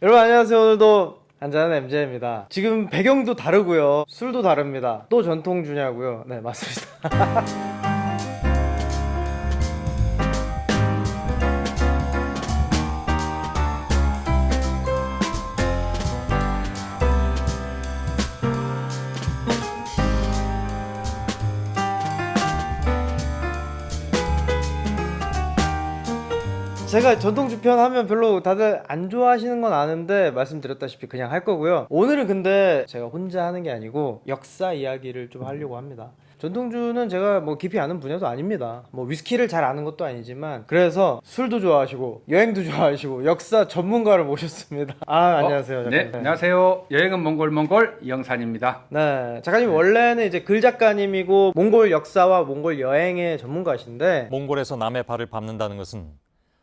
여러분 안녕하세요. 오늘도 한잔한 MJ입니다. 지금 배경도 다르고요, 술도 다릅니다. 또 전통주냐고요? 네, 맞습니다. 제가 전통주 편 하면 별로 다들 안 좋아하시는 건 아는데 말씀드렸다시피 그냥 할 거고요. 오늘은 근데 제가 혼자 하는 게 아니고 역사 이야기를 좀 하려고 합니다. 전통주는 제가 뭐 깊이 아는 분야도 아닙니다. 뭐 위스키를 잘 아는 것도 아니지만, 그래서 술도 좋아하시고 여행도 좋아하시고 역사 전문가를 모셨습니다. 안녕하세요. 네, 작가님. 안녕하세요. 여행은 몽골 이영산입니다. 네, 작가님 원래는 이제 글 작가님이고 몽골 역사와 몽골 여행의 전문가신데, 몽골에서 남의 발을 밟는다는 것은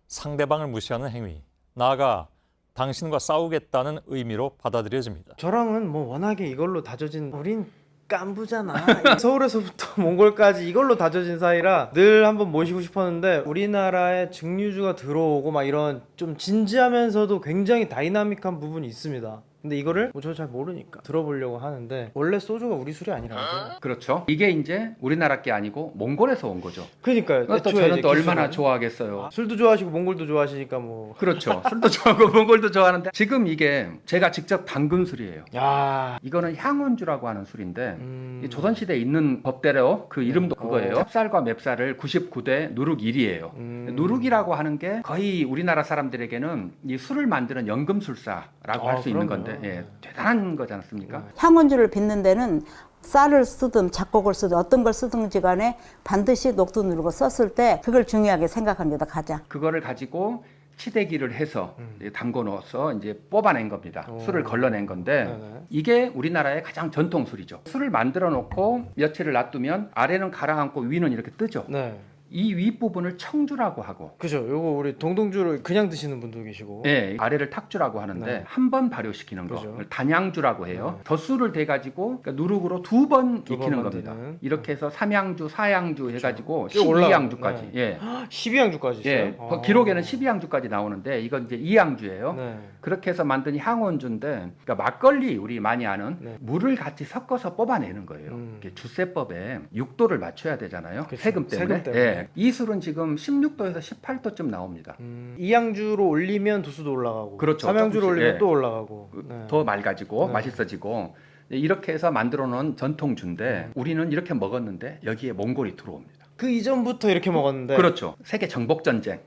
상대방을 무시하는 행위, 나아가 당신과 싸우겠다는 의미로 받아들여집니다. 저랑은 뭐 워낙에 이걸로 다져진, 우린 깐부잖아. 서울에서부터 몽골까지 이걸로 다져진 사이라 늘 한번 모시고 싶었는데, 우리나라에 증류주가 들어오고 막 이런 좀 진지하면서도 굉장히 다이나믹한 부분이 있습니다. 근데 이거를 뭐 저 잘 모르니까 들어보려고 하는데, 원래 소주가 우리 술이 아니라서. 그렇죠. 이게 이제 우리나라 게 아니고 몽골에서 온 거죠. 그러니까요. 그것도 애초에 저는 이제 또 얼마나 기술은. 좋아하겠어요. 술도 좋아하시고 몽골도 좋아하시니까 뭐. 그렇죠. 술도 좋아하고 몽골도 좋아하는데, 지금 이게 제가 직접 담근 술이에요. 야. 이거는 향원주라고 하는 술인데 이 조선시대에 있는 법대로 그 이름도 그거예요. 찹쌀과 맵쌀을 99대 누룩 1이에요. 누룩이라고 하는 게 거의 우리나라 사람들에게는 이 술을 만드는 연금술사라고 할 수 있는 그럼요. 건데, 예, 대단한 거지 않습니까? 향원주를 빚는 데는 쌀을 쓰든 작곡을 쓰든 어떤 걸 쓰든지 간에 반드시 녹두 누르고 썼을 때 그걸 중요하게 생각합니다. 가장. 그거를 가지고 치대기를 해서 담궈 넣어서 이제 뽑아낸 겁니다. 술을 걸러낸 건데, 네네. 이게 우리나라의 가장 전통 술이죠. 술을 만들어 놓고 며칠을 놔두면 아래는 가라앉고 위는 이렇게 뜨죠. 네. 이 윗부분을 청주라고 하고, 그죠. 요거 우리 동동주를 그냥 드시는 분도 계시고. 예, 아래를 탁주라고 하는데 네. 한 번 발효시키는 거, 그죠. 단양주라고 해요. 덧술을 대가지고 그러니까 누룩으로 두 번 두번 익히는 만드는. 겁니다. 이렇게 해서 삼양주, 사양주 해가지고 쭉 올라가는 12양주까지. 네. 예. 12양주까지 있어요. 예, 기록에는 12양주까지 나오는데 이건 이제 2양주예요. 네. 그렇게 해서 만든 향원주인데, 그러니까 막걸리 우리 많이 아는 네. 물을 같이 섞어서 뽑아내는 거예요. 이게 주세법에 6도를 맞춰야 되잖아요. 그쵸. 세금 때문에. 세금 때문에. 예. 이 술은 지금 16도에서 18도쯤 나옵니다. 2양주로 올리면 도수도 올라가고. 그렇죠. 3양주로 조금씩, 올리면 예. 또 올라가고. 네. 더 맑아지고 네. 맛있어지고, 이렇게 해서 만들어 놓은 전통주인데 우리는 이렇게 먹었는데 여기에 몽골이 들어옵니다. 그 이전부터 이렇게 먹었는데. 그렇죠. 세계 정복 전쟁.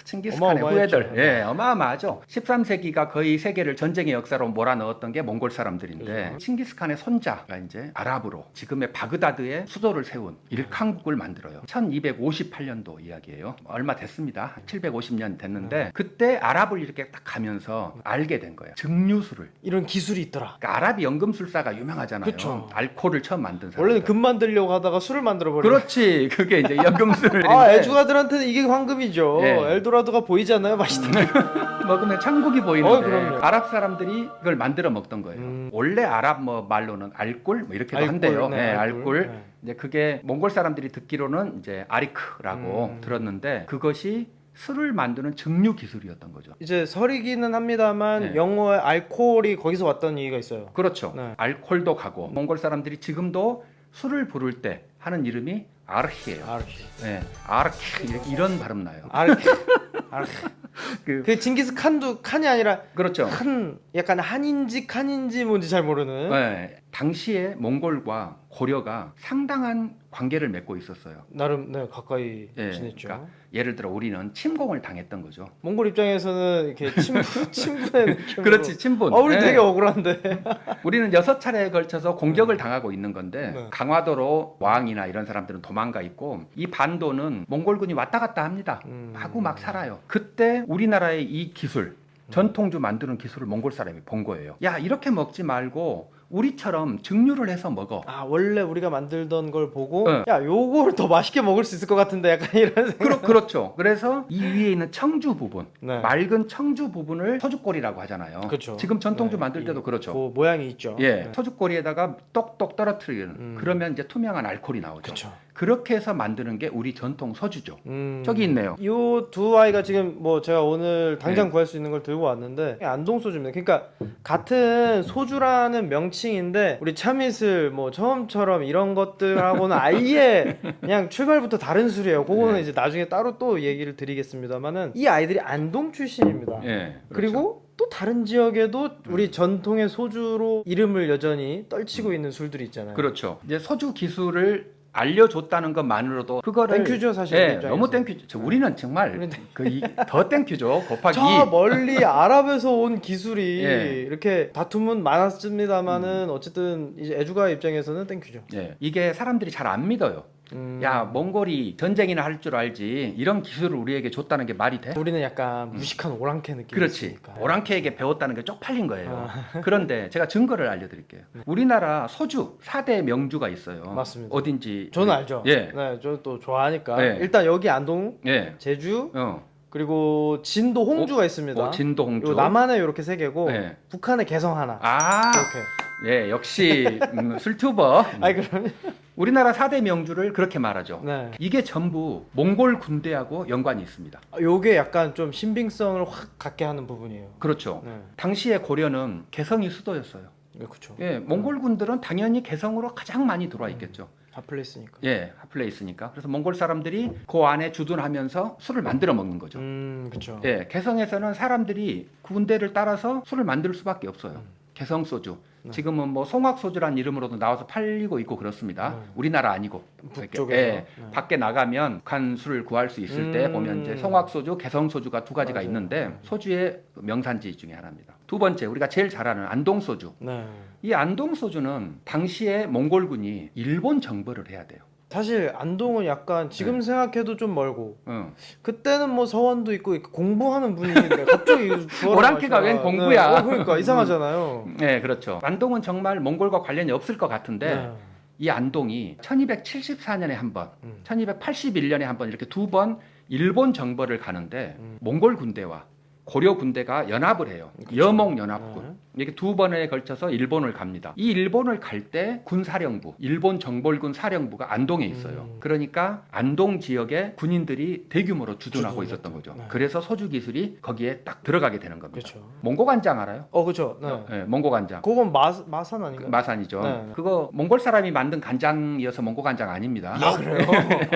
칭기스칸의 어마어마했죠. 후예들. 예, 어마어마하죠. 13세기가 거의 세계를 전쟁의 역사로 몰아넣었던 게 몽골 사람들인데, 칭기스칸의 손자가 이제 아랍으로 지금의 바그다드에 수도를 세운 일칸국을 만들어요. 1258년도 이야기예요. 얼마 됐습니다. 750년 됐는데 그때 아랍을 이렇게 딱 가면서 알게 된 거예요. 증류술을. 이런 기술이 있더라. 그러니까 아랍이 연금술사가 유명하잖아요. 그쵸. 알코올을 처음 만든 사람. 원래는 금 만들려고 하다가 술을 만들어 버리는. 그렇지. 그게 이제 연금술인데. 애주가들한테는 이게 황금이죠. 예. 엘도라도가 보이잖아요. 맛있다. 먹으면 천국이 보이는데, 그럼요. 아랍 사람들이 그걸 만들어 먹던 거예요. 원래 아랍 뭐 말로는 알꿀 뭐 이렇게도 알꿀, 한대요. 네, 네, 알꿀. 알꿀. 네. 이제 그게 몽골 사람들이 듣기로는 이제 아리크라고 들었는데, 그것이 술을 만드는 증류 기술이었던 거죠. 이제 설이기는 합니다만 네. 영어의 알코올이 거기서 왔다는 얘기가 있어요. 그렇죠. 네. 알콜도 가고, 몽골 사람들이 지금도 술을 부를 때 하는 이름이 아르히예요. 아르키. 네, 아르히 이런 발음 나요. 아르키. 아르키. 그- 그 징기스칸도 칸이 아니라 그렇죠. 칸, 약간 한인지 칸인지 뭔지 잘 모르는. 네, 당시에 몽골과 고려가 상당한 관계를 맺고 있었어요. 나름 네, 가까이 예, 지냈죠. 그러니까 예를 들어 우리는 침공을 당했던 거죠. 몽골 입장에서는 이렇게 친분의 느낌으로. 그렇지, 친분. 우리 예. 되게 억울한데. 우리는 6차례에 걸쳐서 공격을 당하고 있는 건데, 네. 강화도로 왕이나 이런 사람들은 도망가 있고, 이 반도는 몽골군이 왔다 갔다 합니다. 하고 막 살아요. 그때 우리나라의 이 기술, 전통주 만드는 기술을 몽골 사람이 본 거예요. 야, 이렇게 먹지 말고 우리처럼 증류를 해서 먹어. 원래 우리가 만들던 걸 보고 네. 야, 요거를 더 맛있게 먹을 수 있을 것 같은데, 약간 이런 생각. 그렇죠. 그래서 이 위에 있는 청주 부분, 네. 맑은 청주 부분을 소주꼬리라고 하잖아요. 그렇죠. 지금 전통주 네, 만들 때도 그렇죠. 그 모양이 있죠. 예, 네. 소주꼬리에다가 똑똑 떨어뜨리는, 그러면 이제 투명한 알코올이 나오죠. 그쵸. 그렇게 해서 만드는 게 우리 전통 소주죠. 음. 저기 있네요. 이 두 아이가 지금 뭐 제가 오늘 당장 네. 구할 수 있는 걸 들고 왔는데 안동 소주입니다. 그러니까 같은 소주라는 명칭인데 우리 참이슬 뭐 처음처럼 이런 것들하고는 아예 그냥 출발부터 다른 술이에요. 그거는 네. 이제 나중에 따로 또 얘기를 드리겠습니다만은 이 아이들이 안동 출신입니다. 예. 그리고 또 다른 지역에도 우리 전통의 소주로 이름을 여전히 떨치고 있는 술들이 있잖아요. 그렇죠. 이제 소주 기술을 알려줬다는 것만으로도 그거를 땡큐죠, 사실. 예, 입장에서. 너무 땡큐죠. 우리는 정말 더 땡큐죠. 곱하기 저 멀리 아랍에서 온 기술이 예. 이렇게 다툼은 많았습니다만은 어쨌든 이제 애주가 입장에서는 땡큐죠. 예, 이게 사람들이 잘 안 믿어요. 야, 몽골이 전쟁이나 할 줄 알지 이런 기술을 우리에게 줬다는 게 말이 돼? 우리는 약간 무식한 오랑캐 느낌이 그렇지. 있으니까. 오랑캐에게 배웠다는 게 쪽팔린 거예요. 그런데 제가 증거를 알려드릴게요. 우리나라 소주 4대 명주가 있어요. 맞습니다. 어딘지 저는 알죠. 예, 네, 저는 또 좋아하니까. 네. 일단 여기 안동, 예, 제주, 어, 그리고 진도 홍주가 있습니다. 진도 홍주. 요 남한에 이렇게 세 개고 네. 북한에 개성 하나. 아, 이렇게. 예, 역시 술튜버. 아니 그러면 우리나라 4대 명주를 그렇게 말하죠. 네. 이게 전부 몽골 군대하고 연관이 있습니다. 요게 약간 좀 신빙성을 확 갖게 하는 부분이에요. 그렇죠. 네. 당시에 고려는 개성이 수도였어요. 그렇죠. 예, 몽골 군들은 당연히 개성으로 가장 많이 들어와 있겠죠. 핫플레이스니까. 예, 핫플레이스니까. 그래서 몽골 사람들이 그 안에 주둔하면서 술을 만들어 먹는 거죠. 그렇죠. 예, 개성에서는 사람들이 군대를 따라서 술을 만들 수밖에 없어요. 개성 소주. 네. 지금은 뭐 송악 소주란 이름으로도 나와서 팔리고 있고 그렇습니다. 네. 우리나라 아니고 북쪽에서. 예, 네. 밖에 나가면 북한 술을 구할 수 있을 때 보면 이제 송악 소주, 개성 소주가 두 가지가 맞아요. 있는데 소주의 명산지 중에 하나입니다. 두 번째 우리가 제일 잘 아는 안동 소주. 네. 이 안동 소주는 당시에 몽골군이 일본 정벌을 해야 돼요. 사실 안동은 약간 지금 네. 생각해도 좀 멀고 응. 그때는 뭐 서원도 있고 이렇게 공부하는 분위기인데 갑자기 주어라 오랑캐가 마셔라. 웬 공부야. 그러니까 이상하잖아요. 네, 그렇죠. 안동은 정말 몽골과 관련이 없을 것 같은데 네. 이 안동이 1274년에 한 번, 1281년에 한 번 이렇게 두 번 일본 정벌을 가는데 몽골 군대와 고려 군대가 연합을 해요. 여몽 연합군. 네. 이렇게 두 번에 걸쳐서 일본을 갑니다. 이 일본을 갈 때 군사령부, 일본 정벌군 사령부가 안동에 있어요. 그러니까 안동 지역에 군인들이 대규모로 주둔하고 있었던 거죠. 네. 그래서 소주 기술이 거기에 딱 들어가게 되는 겁니다. 그렇죠. 몽고간장 알아요? 그렇죠. 네. 네, 몽고간장. 그건 마산 아닌가요? 마산이죠. 네. 그거 몽골 사람이 만든 간장이어서 몽고간장 아닙니다. 아 그래요?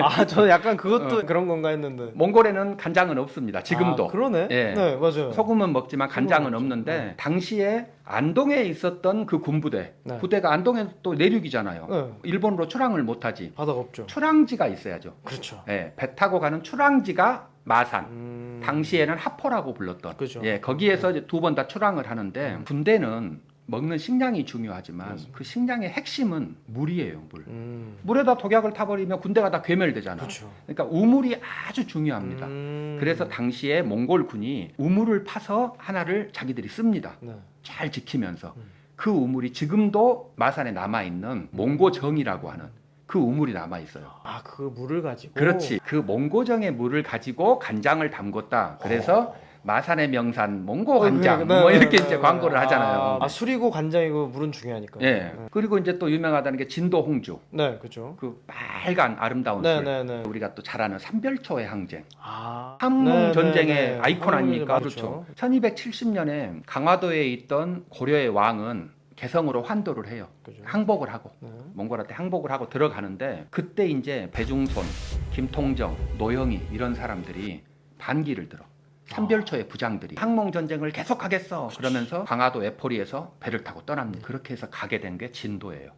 아 저는 약간 그것도 그런 건가 했는데. 몽골에는 간장은 없습니다. 지금도. 아, 그러네. 예. 네 맞아요. 소금은 먹지만 간장은 소금은 없는데 없죠. 네. 당시에 안동에 있었던 그 군부대 네. 부대가 안동에 또 내륙이잖아요. 네. 일본으로 출항을 못하지. 바다가 없죠. 출항지가 있어야죠. 그렇죠. 예, 배 타고 가는 출항지가 마산. 당시에는 하포라고 불렀던. 그죠. 예, 거기에서 두 번 다 출항을 하는데 군대는 먹는 식량이 중요하지만 그 식량의 핵심은 물이에요, 물. 물에다 독약을 타버리면 군대가 다 괴멸되잖아. 그렇죠. 그러니까 우물이 아주 중요합니다. 음. 그래서 당시에 몽골군이 우물을 파서 하나를 자기들이 씁니다. 네. 잘 지키면서 그 우물이 지금도 마산에 남아 있는 몽고정이라고 하는 그 우물이 남아 있어요. 아 그 물을 가지고. 그렇지. 그 몽고정의 물을 가지고 간장을 담궜다. 그래서 마산의 명산 몽고 간장 네, 뭐 네, 이렇게 네, 이제 네. 광고를 하잖아요. 아 술이고 간장이고 물은 중요하니까. 예. 그리고 이제 또 유명하다는 게 진도 홍주. 네 그렇죠. 그 빨간 아름다운 네, 술. 네, 네. 우리가 또 잘 아는 삼별초의 항쟁. 아. 함흥 네, 전쟁의 네, 네. 아이콘 아닙니까? 그렇죠. 1270년에 강화도에 있던 고려의 왕은 개성으로 환도를 해요. 그죠. 항복을 하고 네. 몽골한테 항복을 하고 들어가는데 그때 이제 배중손, 김통정, 노영희 이런 사람들이 반기를 들어. 삼별초의 부장들이 항몽 전쟁을 계속하겠어. 그러면서 강화도 에포리에서 배를 타고 떠납니다. 그렇게 해서 가게 된 게 진도예요.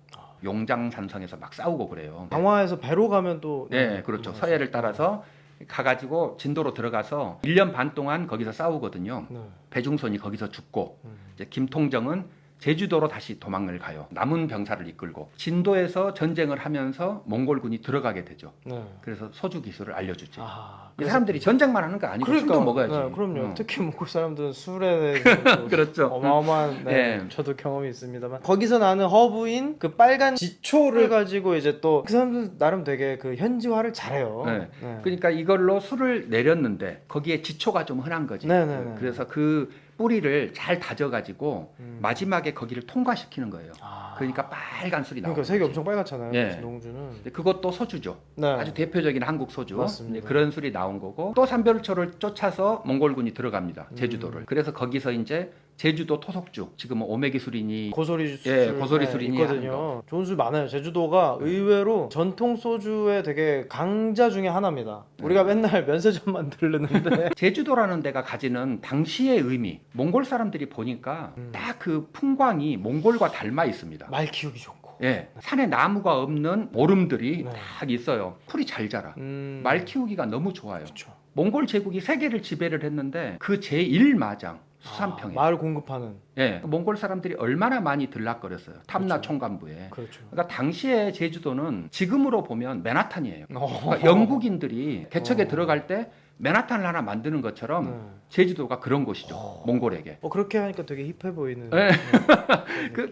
용장산성에서 막 싸우고 그래요. 강화에서 배로 가면 또. 네, 그렇죠. 서해를 따라서 가가지고 진도로 들어가서 1년 반 동안 거기서 싸우거든요. 네. 배중손이 거기서 죽고 이제 김통정은 제주도로 다시 도망을 가요. 남은 병사를 이끌고 진도에서 전쟁을 하면서 몽골군이 들어가게 되죠. 네. 그래서 소주 기술을 알려주지. 아. 이 사람들이 전쟁만 하는 거 아니고 그러니까, 술도 먹어야지. 네, 그럼요. 어. 특히 몽골 사람들은 술에 대해서 그렇죠. 어마어마한. 네, 네. 저도 경험이 있습니다만 거기서 나는 허브인 그 빨간 지초를 가지고 이제 또 그 사람들 나름 되게 그 현지화를 잘해요. 네. 네. 그러니까 이걸로 술을 내렸는데 거기에 지초가 좀 흔한 거지. 네, 네, 네. 그래서 그 뿌리를 잘 다져가지고 마지막에 거기를 통과시키는 거예요. 아. 그러니까 빨간 술이 나오는 그러니까 색이 거지. 엄청 빨갛잖아요. 예. 농주는. 근데 그것도 소주죠. 네. 아주 대표적인 한국 소주. 맞습니다. 이제 그런 술이 나온 거고 또 산별초를 쫓아서 몽골군이 들어갑니다. 제주도를. 그래서 거기서 이제 제주도 토속주 지금은 오메기 술이니 고소리 술, 예, 고소리 술이니 하는 있거든요. 좋은 술 많아요. 제주도가 의외로 전통 소주의 되게 강자 중에 하나입니다. 우리가 맨날 면세점만 들르는데 제주도라는 데가 가지는 당시의 의미 몽골 사람들이 보니까 딱 그 풍광이 몽골과 닮아 있습니다. 말 키우기 좋고. 예, 산에 나무가 없는 오름들이 네. 딱 있어요. 풀이 잘 자라. 말 키우기가 너무 좋아요. 그렇죠. 몽골 제국이 세계를 지배를 했는데 그 제1마장 수산평에 말 공급하는. 예, 몽골 사람들이 얼마나 많이 들락거렸어요. 탐나 그렇죠. 총관부에. 그렇죠. 그러니까 당시에 제주도는 지금으로 보면 맨하탄이에요. 어. 그러니까 영국인들이 개척에 들어갈 때 맨하탄을 하나 만드는 것처럼 네. 제주도가 그런 곳이죠. 몽골에게. 그렇게 하니까 되게 힙해 보이는. 네.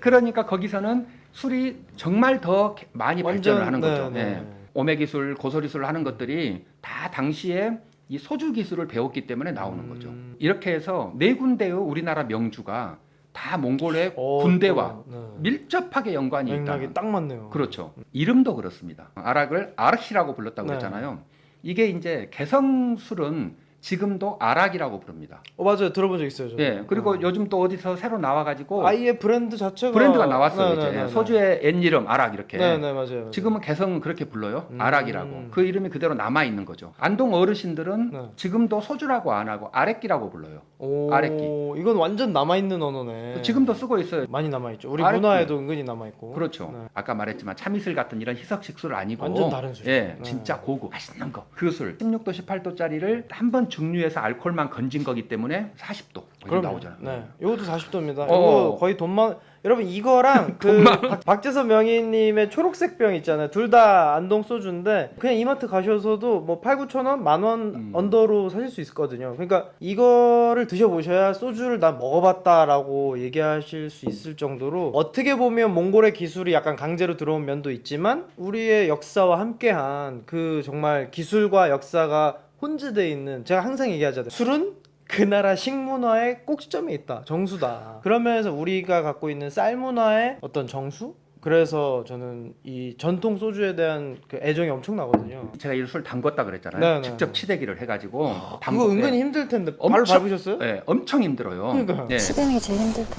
그러니까 거기서는 술이 정말 더 많이 발전을 하는 거죠. 네, 예. 네. 오메기술, 고소리술 하는 것들이 다 당시에 이 소주 기술을 배웠기 때문에 나오는 거죠. 이렇게 해서 네 군데의 우리나라 명주가 다 몽골의 군대와 또, 네. 밀접하게 연관이 맥락이 있다. 딱 맞네요. 그렇죠. 이름도 그렇습니다. 아락을 아르히라고 불렀다고 네. 그랬잖아요. 이게 이제 개성술은 지금도 아락이라고 부릅니다. 맞아요. 들어본 적 있어요. 저도. 예. 그리고 요즘 또 어디서 새로 나와가지고 아예 브랜드 자체가 브랜드가 나왔어요. 네, 이제 네, 네, 소주의 옛 이름 아락 이렇게. 네, 네, 맞아요. 지금은 개성은 그렇게 불러요. 음. 아락이라고. 그 이름이 그대로 남아 있는 거죠. 안동 어르신들은 네. 지금도 소주라고 안 하고 아랫기라고 불러요. 오, 아랫기. 이건 완전 남아 있는 언어네. 지금도 쓰고 있어요. 많이 남아 있죠. 우리 아랫기. 문화에도 은근히 남아 있고. 그렇죠. 네. 아까 말했지만 참이슬 같은 이런 희석식 술 아니고 완전 다른 술이죠. 예, 네. 진짜 고급 맛있는 거. 그 술 16도 18도짜리를 한 번 증류해서 알코올만 건진 거기 때문에 40도 그럼 나오잖아요. 네. 이것도 40도입니다. 어. 이거 거의 돈만 여러분 이거랑 그 박재선 명희님의 초록색 병 있잖아요. 둘 다 안동 소주인데 그냥 이마트 가셔서도 뭐 8, 9천 원, 10,000원 언더로 사실 수 있거든요. 그러니까 이거를 드셔보셔야 소주를 난 먹어봤다라고 얘기하실 수 있을 정도로 어떻게 보면 몽골의 기술이 약간 강제로 들어온 면도 있지만 우리의 역사와 함께한 그 정말 기술과 역사가 혼재되어 있는 제가 항상 얘기하잖아요. 술은 그 나라 식문화의 꼭지점에 있다. 정수다. 그런 면에서 우리가 갖고 있는 쌀 문화의 어떤 정수? 그래서 저는 이 전통 소주에 대한 그 애정이 엄청나거든요. 제가 이 술 담궜다 그랬잖아요. 네, 네, 직접 네. 치대기를 해가지고 그거 은근히 힘들 텐데 바로 엄청- 밟으셨어요? 네, 엄청 힘들어요. 그러니까요. 예. 치대는 게 제일 힘들다.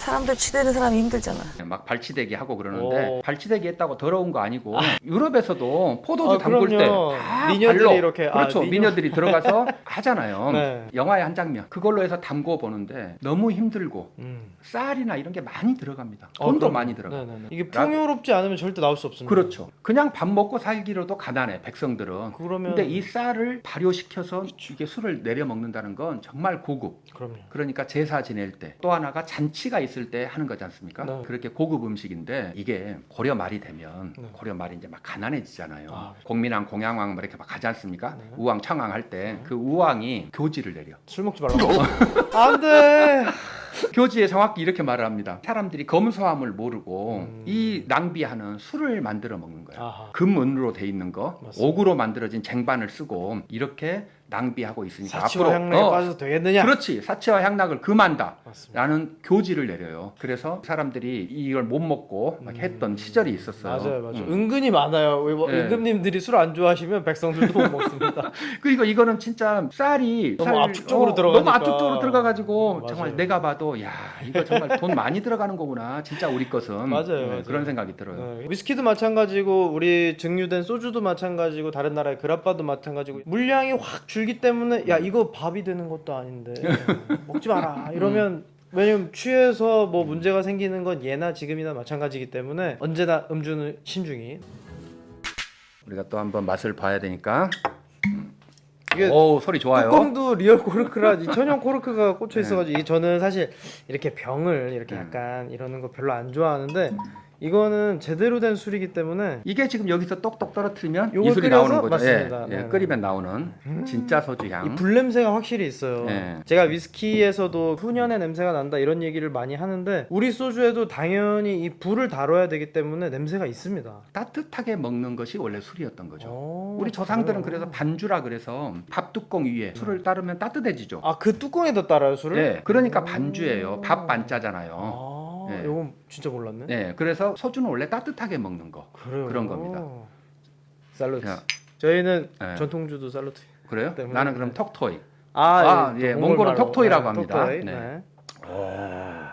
사람들 치대는 사람이 힘들잖아. 막 발치대기 하고 그러는데 오. 발치대기 했다고 더러운 거 아니고 유럽에서도 포도주 아, 담글 때 그럼요. 다 미녀들이 발로 이렇게, 그렇죠. 미녀. 미녀들이 들어가서 하잖아요. 네. 영화의 한 장면 그걸로 해서 담궈 보는데 너무 힘들고 쌀이나 이런 게 많이 들어갑니다. 돈도 그럼요. 많이 들어가. 네네네. 이게 풍요롭지 않으면 절대 나올 수 없습니다. 그렇죠. 그냥 밥 먹고 살기로도 가난해 백성들은. 그러면 근데 이 쌀을 발효시켜서 이게 술을 내려 먹는다는 건 정말 고급. 그럼요. 그러니까 제사 지낼 때 또 하나가 잔치가 있을 때 하는 거지 않습니까? 네. 그렇게 고급 음식인데 이게 고려 말이 되면 네. 고려 말이 이제 막 가난해지잖아요. 아, 공민왕, 공양왕 뭐 이렇게 막 가지 않습니까? 네. 우왕, 창왕 할 때 그 우왕이 교지를 내려. 술 먹지 말라고. 안 돼. 교지에 정확히 이렇게 말을 합니다. 사람들이 검소함을 모르고 이 낭비하는 술을 만들어 먹는 거야. 아하. 금은으로 돼 있는 거, 맞습니다. 옥으로 만들어진 쟁반을 쓰고 이렇게 낭비하고 있으니까 사치와 향락에 빠져서 되겠느냐? 그렇지. 사치와 향락을 금한다. 맞습니다. 라는 교지를 내려요. 그래서 사람들이 이걸 못 먹고 막 했던 시절이 있었어요. 맞아요. 은근히 많아요. 네. 임금님들이 술 안 좋아하시면 백성들도 못 먹습니다. 그리고 이거는 진짜 쌀이 너무 압축적으로 들어가니까. 너무 압축적으로 들어가가지고 맞아요. 정말 내가 봐도 야 이거 정말 돈 많이 들어가는 거구나. 진짜 우리 것은 맞아요, 맞아요. 그런 생각이 들어요. 네. 위스키도 마찬가지고 우리 증류된 소주도 마찬가지고 다른 나라의 그라파도 마찬가지고 물량이 확 줄기 때문에 야 이거 밥이 되는 것도 아닌데 먹지 마라 이러면 왜냐면 취해서 뭐 문제가 생기는 건 예나 지금이나 마찬가지이기 때문에 언제나 음주는 신중히. 우리가 또 한번 맛을 봐야 되니까. 이게 오 소리 좋아요. 뚜껑도 리얼 코르크라 이 천연 코르크가 꽂혀 있어가지고 이게 저는 사실 이렇게 병을 이렇게 약간 이러는 거 별로 안 좋아하는데 이거는 제대로 된 술이기 때문에 이게 지금 여기서 똑똑 떨어뜨리면 요걸 이 술이 끓여서 나오는 거죠. 맞습니다. 예, 네네. 끓이면 나오는 진짜 소주 향. 이 불냄새가 확실히 있어요. 네. 제가 위스키에서도 훈연의 냄새가 난다 이런 얘기를 많이 하는데 우리 소주에도 당연히 이 불을 다뤄야 되기 때문에 냄새가 있습니다. 따뜻하게 먹는 것이 원래 술이었던 거죠. 오, 우리 조상들은 그래요? 그래서 반주라 그래서 밥 뚜껑 위에 술을 따르면 따뜻해지죠. 아, 그 뚜껑에다 따라요 술을? 네, 그러니까 반주예요. 밥 반짜잖아요. 아, 네. 이건 진짜 몰랐네. 네, 그래서 소주는 원래 따뜻하게 먹는 거. 그래요. 그런 겁니다. 살루트. 자, 저희는 네. 전통주도 살루트. 그래요? 때문에. 나는 그럼 톡토이. 예, 예, 몽골은 말로. 톡토이라고 합니다. 톡토이. 네. 네.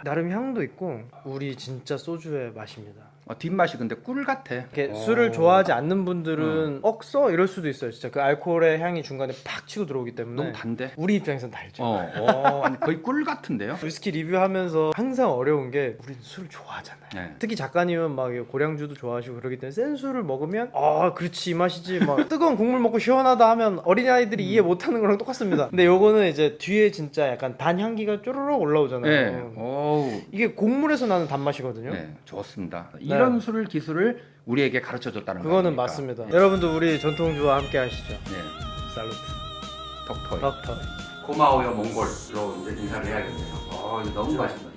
나름 향도 있고 우리 진짜 소주의 맛입니다. 뒷맛이 근데 꿀 같아. 이렇게 술을 좋아하지 않는 분들은 억써 이럴 수도 있어요. 진짜 그 알코올의 향이 중간에 팍 치고 들어오기 때문에 너무 단데? 우리 입장에서는 달죠. 아니, 거의 꿀 같은데요? 위스키 리뷰하면서 항상 어려운 게 우린 술을 좋아하잖아요. 네. 특히 작가님은 막 고량주도 좋아하시고 그러기 때문에 센 술을 먹으면 그렇지 이 맛이지 막 뜨거운 국물 먹고 시원하다 하면 어린아이들이 이해 못하는 거랑 똑같습니다. 근데 요거는 이제 뒤에 진짜 약간 단향기가 쪼르륵 올라오잖아요. 네. 오우. 이게 곡물에서 나는 단맛이거든요. 네, 좋습니다. 이런 술을 기술을 우리에게 가르쳐 줬다는 그거는 거니까. 맞습니다. 네. 여러분도 우리 전통주와 함께 하시죠. 네. 살루트. 톡토이. 덕터. 고마워요 몽골로 이제 인사를 해야겠네요. 이거 너무 맛있다.